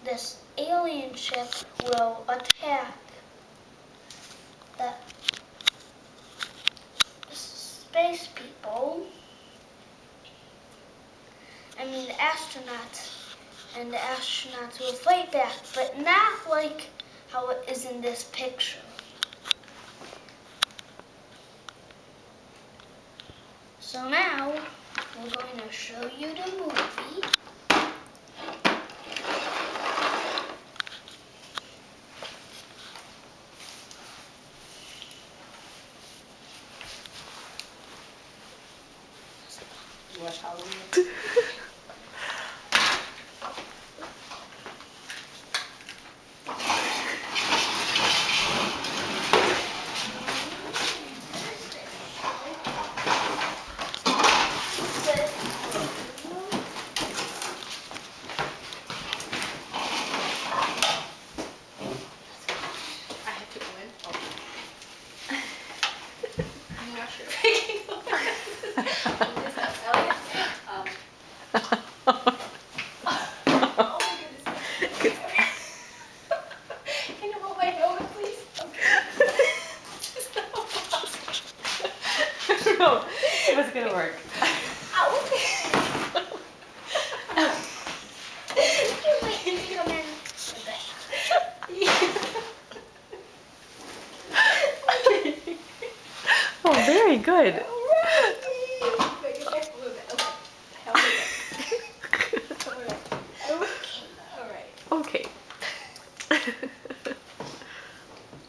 this alien ship will attack the space people. I mean the astronauts, and the astronauts will fight back, but not like how it is in this picture. So now we're going to show you the movie. You watch Halloween? No, it wasn't gonna work. Oh, very good. Okay.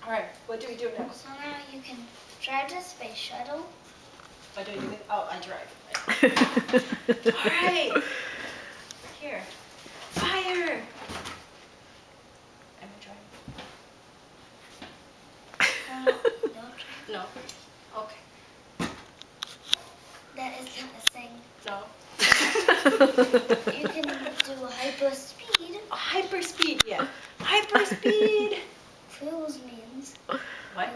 All right. What do we do now? So now you can drive the space shuttle. What do we do? Oh, I drive. All right. Here. Fire. Am I driving? No. Okay. That is not a thing. No. You can do hyper speed. Oh, hyper speed, yeah. Hyper speed. Cruise means. What?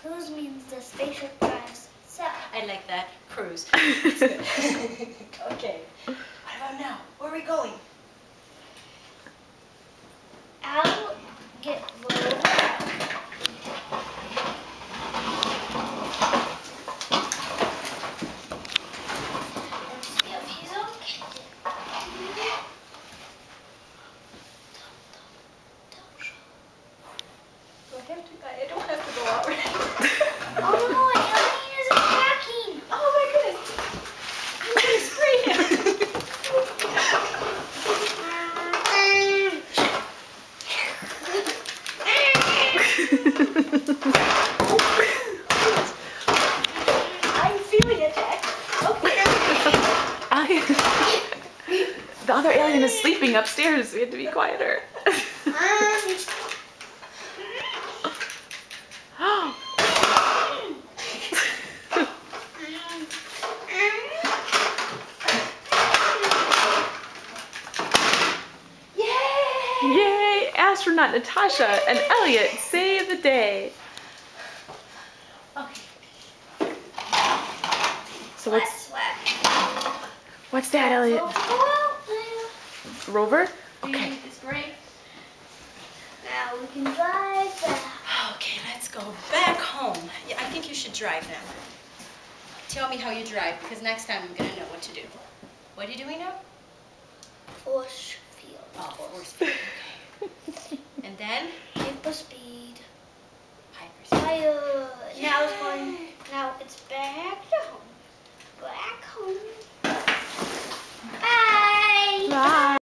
Cruise means the spaceship drives itself. I like that. Cruise. That's good. Okay. What about now? Where are we going? I'll get Rover. Let's see if he's okay. Do I don't have to go out right now. Oh no, an alien is attacking! Oh my goodness. I'm going to spray him. I'm feeling attacked. Okay. The other alien is sleeping upstairs. We had to be quieter. Yay! Astronaut Natasha and Elliot save the day. Okay. Sweat, So sweat. what's that, Elliot? Rover? Do you Okay. need this brake? Now we can drive back. Okay, let's go back home. Yeah, I think you should drive now. Tell me how you drive, because next time I'm going to know what to do. What are you doing now? Force field. Oh, force field. Okay. And then? Hyper speed. Hyper speed. Fire. Now it's going. Now it's back to home. Back